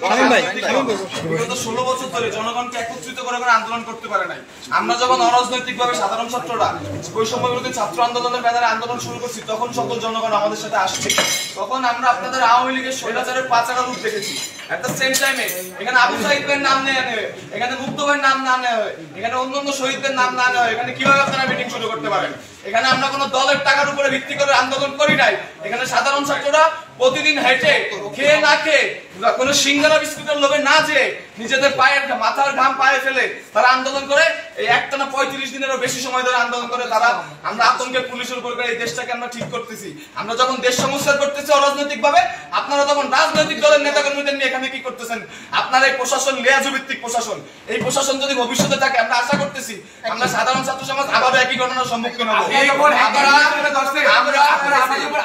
বিগত 16 বছর ধরে জনগণকে একত্রিত করে আন্দোলন করতে পারে নাই। আমরা যখন অরাজনৈতিকভাবে সাধারণ ছাত্ররা বৈষম্য বিরোধী ছাত্র আন্দোলনের ব্যানারে আন্দোলন শুরু করছি, তখন সকল জনগণ আমাদের সাথে আসছে। তখন আমরা আপনাদের আওয়ামী লীগের স্বৈরাচারের পাচারা রূপ দেখেছি। এট দ্য সেম টাইমে এখানে আবু সাইদের নাম নেওয়া নেবে, এখানে মুক্তবের নাম না নেওয়া হয়, এখানে অন্যান্য শহীদদের নাম না নেওয়া হয়। এখানে কিভাবে আপনারা মিটিং শুরু করতে পারেন? এখানে আমরা কোনো দলের টাকার উপরে ভিত্তি করে আন্দোলন করি নাই। এখানে সাধারণ ছাত্ররা প্রতিদিন হেঁটে খেয়ে না খেয়ে কোন সিঙ্গারা বিস্কুটের লোভে না যে নিজেদের পায়ের মাথার ঘাম পায়ে ফেলে তারা আন্দোলন করে। এই একটানা 35 দিনেরও বেশি সময় ধরে আন্দোলন করে তারা। আমরা আতঙ্কে পুলিশের উপর করে এই দেশটাকে আমরা ঠিক করতেছি। আমরা যখন দেশ সংস্কার করতেছি অরাজনৈতিক ভাবে, আপনারা তখন রাজনৈতিক দলের নেতা কর্মীদের নিয়ে এখানে কি করতেছেন? আপনার এই প্রশাসন লেয়াজু ভিত্তিক প্রশাসন, এই প্রশাসন যদি ভবিষ্যতে থাকে, আমরা আশা করতেছি আমরা সাধারণ ছাত্র সমাজ আবার একই ঘটনার সম্মুখীন হবো।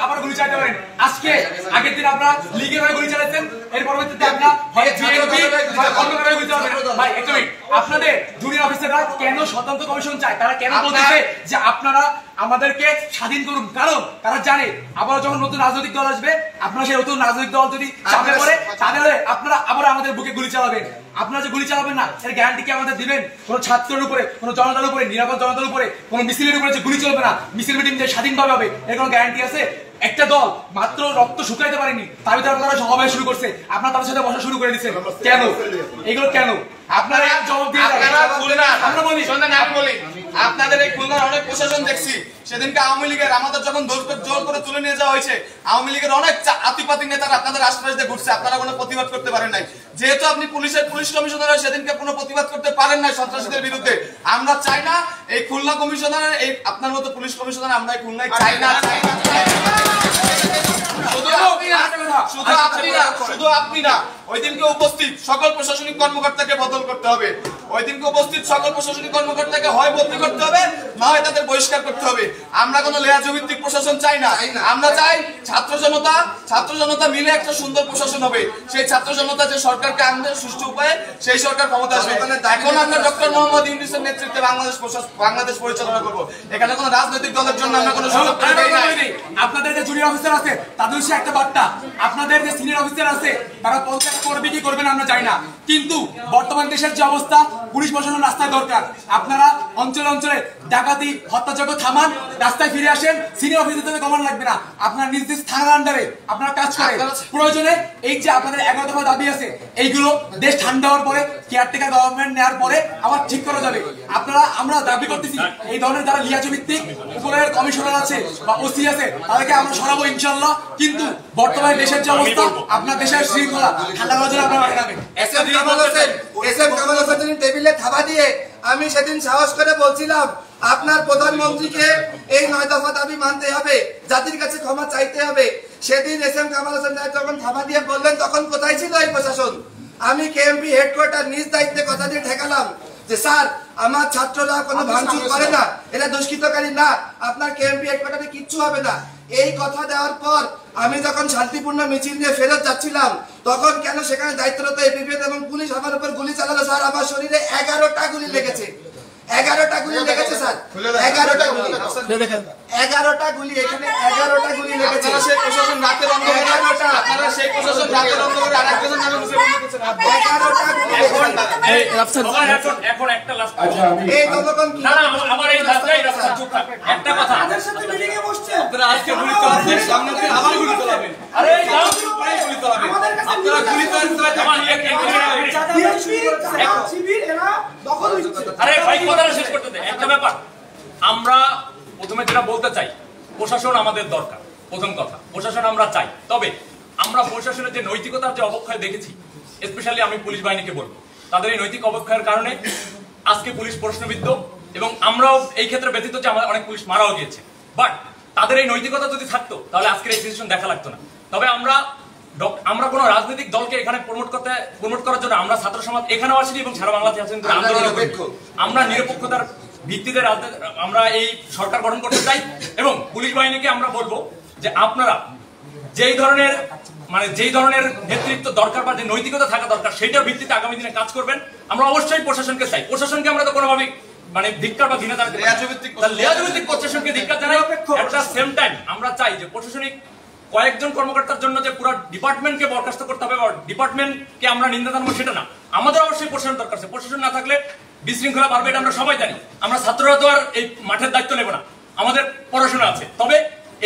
আবার গুলি চালাতে পারেন। আজকে আগের দিন আপনারা লীগের হয়ে গুলি চালাচ্ছেন, এর পরবর্তীতে আপনারা হয় বিএনপি হয় অন্য কারণে গুলি চালাবেন। ভাই একটু আপনাদের জুনিয়র অফিসাররা কেন স্বতন্ত্র কমিশন চায়? তারা কেন বলতেছে যে আপনারা আমাদেরকে স্বাধীন করুন? কারণ তারা জানে আবার যখন নতুন রাজনৈতিক দল আসবে, আপনারা সেই নতুন রাজনৈতিক দল যদি চাপে পড়ে, তাহলে আপনারা আবার আমাদের বুকে গুলি চালাবেন। আপনারা যে গুলি চালাবেন না, এর গ্যারান্টি কি আমাদের দিবেন? কোন ছাত্রের উপরে, কোন জনতার উপরে, নিরাপদ জনতার উপরে, কোন মিছিলের উপরে যে গুলি চলবে না, মিছিল মিটিং যে স্বাধীনভাবে হবে, এর কোন গ্যারান্টি আছে? একটা দল মাত্র রক্ত শুকাইতে পারেনি, তার ভিতরে আপনারা সমাবেশ শুরু করছে, আপনারা তাদের সাথে বসা শুরু করে দিচ্ছেন। কেন এগুলো? কেন আপনারা জবাব দিয়ে আমরা বলি আপনাদের এই খুলনার অনেক প্রশাসন দেখছি। সেদিনকে আওয়ামী লীগের আমাদের যখন জোর করে তুলে নিয়ে যাওয়া হয়েছে, আওয়ামী লীগের অনেক আতিপাতি নেতারা আপনাদের আশপাশ দিয়ে ঘুরছে, আপনারা কোনো প্রতিবাদ করতে পারেন নাই। যেহেতু আপনি পুলিশ কমিশনার সেদিনকে কোনো প্রতিবাদ করতে পারেন নাই সন্ত্রাসীদের বিরুদ্ধে। আমরা চাই না এই খুলনা কমিশনারের, এই আপনার মতো পুলিশ কমিশনার আমরা এই খুলনায় চাই না। শুধু আপনি না, ওই দিনকে উপস্থিত সকল প্রশাসনিক কর্মকর্তাকে বদল করতে হবে। ওই দিনকে উপস্থিত সকল প্রশাসনিক কর্মকর্তাকে হয় বদলি করতে হবে, না হয় তাদের বহিষ্কার করতে হবে। আমরা কোনো লেয়াজু ভিত্তিক প্রশাসন চাই না। আমরা চাই ছাত্র জনতা মিলে একটা সুন্দর প্রশাসন হবে। সেই ছাত্র জনতা যে সরকারকে আনবে সুষ্ঠু উপায়ে, সেই সরকার ক্ষমতা আসবে। এখন আমরা ডক্টর মোহাম্মদ ইউনূসের নেতৃত্বে বাংলাদেশ পরিচালনা করব। এখানে কোনো রাজনৈতিক দলের জন্য আমরা কোনো সুযোগ দেই না। আপনাদের যে জুনিয়র অফিসার আছে তাদের একটা বার্তা, আপনাদের যে সিনিয়র অফিসার আছে তারা পদত্যাগ করবে কি করবে না আমরা জানি না, কিন্তু বর্তমান দেশের যে অবস্থা, পুলিশ প্রশাসন রাস্তায় দরকার। আপনারা অঞ্চলে অঞ্চলে ডাকাতি হত্যাযজ্ঞ থামান, রাস্তায় ফিরে আসেন। সিনিয়র অফিসারদের কমান লাগবে না, আপনারা নিজ নিজ থানার আন্ডারে আপনারা কাজ করেন। প্রয়োজনে এই যে আপনাদের 11 দফা দাবি আছে, এইগুলো দেশ ঠান্ডা হওয়ার পরে, কেয়ারটেকার গভর্নমেন্ট নেওয়ার পরে আবার ঠিক করা যাবে। আমরা দাবি করতেছি এই ধরনের যারা লিয়াজু ভিত্তিক উপরের কমিশনার আছে বা ওসি আছে, তাদেরকে আমরা সরাবো ইনশাল্লাহ। কিন্তু বর্তমানে দেশের যে অবস্থা, আপনার দেশের শৃঙ্খলা ঠান্ডা করার জন্য আপনারা আগাবেন। এসএম কামাল হোসেন টেবিলে থাবা দিয়ে আমি সেদিন সাহস করে বলছিলাম আপনার প্রধানমন্ত্রীকে এই 9 দফা দাবি মানতে হবে, জাতির কাছে ক্ষমা চাইতে হবে। সেদিন এসএম কামাল হোসেন যখন থাবা দিয়ে বললেন, তখন কোথায় ছিল এই প্রশাসন? আমি কেএমপি হেডকোয়ার্টার নিজ দায়িত্বে কথা দিয়ে ঠেকালাম যে স্যার আমার ছাত্ররা কোনো ভাঙচুর করে না, এরা দুষ্কৃতকারী না, আপনার কেএমপি হেডকোয়ার্টারে কিচ্ছু হবে না। এই কথা দেওয়ার পর আমি যখন শান্তিপূর্ণ মিছিল নিয়ে ফেরত যাচ্ছিলাম, তখন কেন সেখানে দায়িত্বরত এপিবিএন এবং পুলিশ আমার উপর গুলি চালালো? স্যার আমার শরীরে 11টা গুলি লেগেছে, 11টা গুলি লেগেছে স্যার, 11টা গুলি, 11টা গুলি, এখানে 11টা গুলি লেগেছে। সেই প্রশাসন রাতের অন্ধকারে, আপনারা সেই প্রশাসন রাতের অন্ধকারে আরেকজনের নামে মুছে ফেলেছেন। 11টা গুলি এখন একটা লাস্ট এই জনগণ কি না না আমার এই লাস্টটাই চুপ থাক। একটা কথা, তাদের সাথে মিটিং এ বসছে, আপনারা আজকে গুলি চালাচ্ছেন, সামনে থেকে আবার গুলি চালাবেন। আরে যাও গুলি চালাবেন, আপনারা গুলি চালাচ্ছেন। আরে ভাই কথাটা শেষ করতে দে। একটা ব্যাপার আমরা প্রথমে যেটা বলতে চাই, প্রশাসন আমাদের দরকার। প্রথম কথা, প্রশাসন আমরা চাই, তবে আমরা প্রশাসনের যে নৈতিকতার যে অবক্ষয় দেখেছি, স্পেশালি আমি পুলিশ বাহিনীকে বলবো, তাদের এই নৈতিক অবক্ষয়ের কারণে আজকে পুলিশ প্রশ্নবিদ্ধ, এবং আমরাও এই ক্ষেত্রে ব্যতীত যে আমাদের অনেক পুলিশ মারাও গিয়েছে। বাট তাদের এই নৈতিকতা যদি থাকতো, তাহলে আজকের এই সিচুয়েশন দেখা লাগতো না। তবে আমরা কোন রাজনৈতিক দলকে এখানে প্রমোট করার জন্য আমরা ছাত্র সমাজ এখানেও আসিনি এবং সারা বাংলাদেশে আছেন আন্দোলন। আমরা নিরপেক্ষতার ভিত্তিতে আমরা এই সরকার গঠন করতে চাই, এবং পুলিশ বাহিনীকে আমরা বলবো যে আপনারা যেই ধরনের নেতৃত্ব দরকার বা যে নৈতিকতা থাকা দরকার, সেইটার ভিত্তিতে আগামী দিনে কাজ করবেন। আমরা অবশ্যই প্রশাসনকে চাই, প্রশাসনকে আমরা তো কোনোভাবে ধিক্কার বা ঘৃণা জানাতে, লেয়াজভিত্তিক প্রশাসনকে ধিক্কার জানাই। একটা সেম টাইম আমরা চাই যে প্রশাসনিক কয়েকজন কর্মকর্তার জন্য যে পুরো ডিপার্টমেন্টকে বরখাস্ত করতে হবে, ডিপার্টমেন্টকে আমরা নিন্দা জানাবো সেটা না। আমাদের অবশ্যই প্রশাসন দরকার আছে, প্রশাসন না থাকলে বিশৃঙ্খলা বাড়বে, এটা আমরা সবাই জানি। আমরা ছাত্ররা তো আর এই মাঠের দায়িত্ব নেব না, আমাদের পড়াশোনা আছে। তবে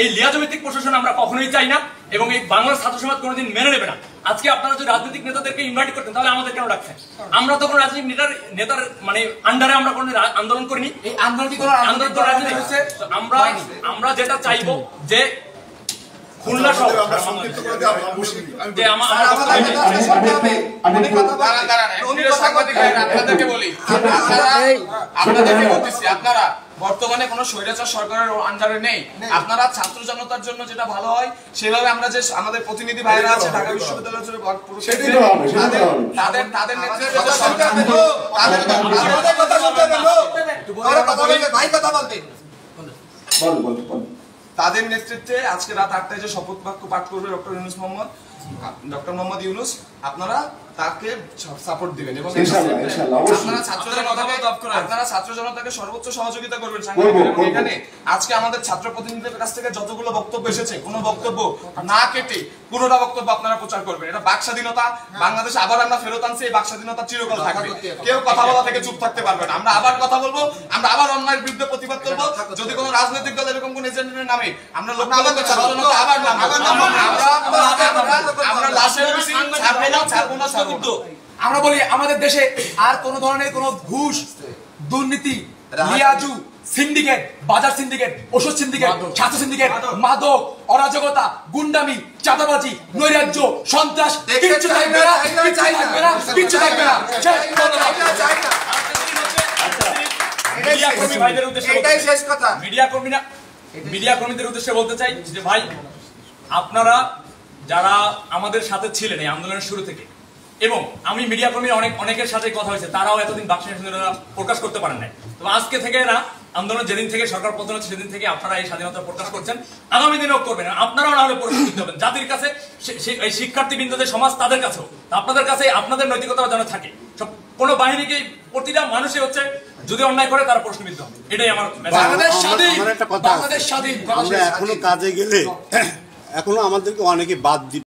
এই লিয়াজভিত্তিক প্রশাসন আমরা কখনোই চাই না, এবং এই বাংলার ছাত্র সমাজ কোনোদিন মেনে নেবে না। আজকে আপনারা যদি রাজনৈতিক নেতাদেরকে ইনভাইট করতেন তাহলে আমাদের কেন রাখছেন? আমরা তো কোনো রাজনৈতিক নেতার মানে আন্ডারে আমরা কোনো আন্দোলন করিনি। এই আন্দোলন কি কোনো আন্দোলন তো রাজনীতি হচ্ছে। আমরা যেটা চাইবো যে খুলনা শহর যে আপনাদের সাংবাদিক ভাইরা, আপনাদেরকে বলি, আপনাদেরকে বলতেছি, আপনারা বর্তমানে কোনো স্বৈরাচার সরকারের আন্ডারে নেই। আপনারা ছাত্র জনতার জন্য যেটা ভালো হয় সেভাবে আমরা যে আমাদের প্রতিনিধি ভাইরা আছে ঢাকা বিশ্ববিদ্যালয়ের জন্য তাদের নেতৃত্বে তাদের নেতৃত্বে আজকে রাত 8টায় যে শপথ বাক্য পাঠ করবে ডক্টর মোহাম্মদ ইউনূস, আপনারা তাকে সাপোর্ট দিবেন এবং আপনারা ছাত্র জনতাকে সর্বোচ্চ সহযোগিতা করবেন। এখানে আজকে আমাদের ছাত্র প্রতিনিধিদের কাছ থেকে যতগুলো বক্তব্য এসেছে, কোনো বক্তব্য না কেটে পুরোটা বক্তব্য আপনারা প্রচার করবেন। এটা বাক স্বাধীনতা, বাংলাদেশে আবার আমরা ফেরত আনছি, এই বাক স্বাধীনতা চিরকাল থাকবে। কেউ কথা বলা থেকে চুপ থাকতে পারবে না। আমরা আবার কথা বলবো, আমরা আবার অন্যায়ের বিরুদ্ধে প্রতিবাদ করবো। যদি কোনো রাজনৈতিক দল এরকম কোন এজেন্ডার নামে আমরা আমরা লাশের ছাড়বো না। আমরা বলি আমাদের দেশে আর কোন ধরনের কোন ঘুষ, দুর্নীতি, লিয়াজু, সিন্ডিকেট, বাজার সিন্ডিকেট, ওষুধ সিন্ডিকেট, ছাত্র সিন্ডিকেট, মাদক, অরাজকতা, গুন্ডামি, চাঁদাবাজি, নৈরাজ্য, সন্ত্রাস কিচ্ছু থাকবে না, কিচ্ছু থাকবে না। মিডিয়া কর্মীদের উদ্দেশ্যে বলতে চাই যে ভাই, আপনারা যারা আমাদের সাথে ছিলেন এই আন্দোলনের শুরু থেকে, এবং আমি মিডিয়া কর্মী অনেকের সাথে কথা হয়েছে, তারাও এতদিন বাক স্বাধীনতা প্রকাশ করতে পারেন নাই। তো আজকে থেকে না, আন্দোলন যেদিন থেকে সরকার পতন হচ্ছে সেদিন থেকে আপনারা এই স্বাধীনতা প্রকাশ করছেন, আগামী দিনেও করবেন। আপনারাও না হলে পরিস্থিতি হবেন জাতির কাছে, এই শিক্ষার্থী যে সমাজ তাদের কাছেও, আপনাদের কাছে আপনাদের নৈতিকতা যেন থাকে। কোনো বাহিনীকে প্রতিটা মানুষই হচ্ছে যদি অন্যায় করে তারা প্রশ্নবিদ্ধ হবে। এটাই আমার বাংলাদেশ স্বাধীন, বাংলাদেশ স্বাধীন। আমরা এখনো কাজে গেলে এখনো আমাদেরকে অনেকে বাদ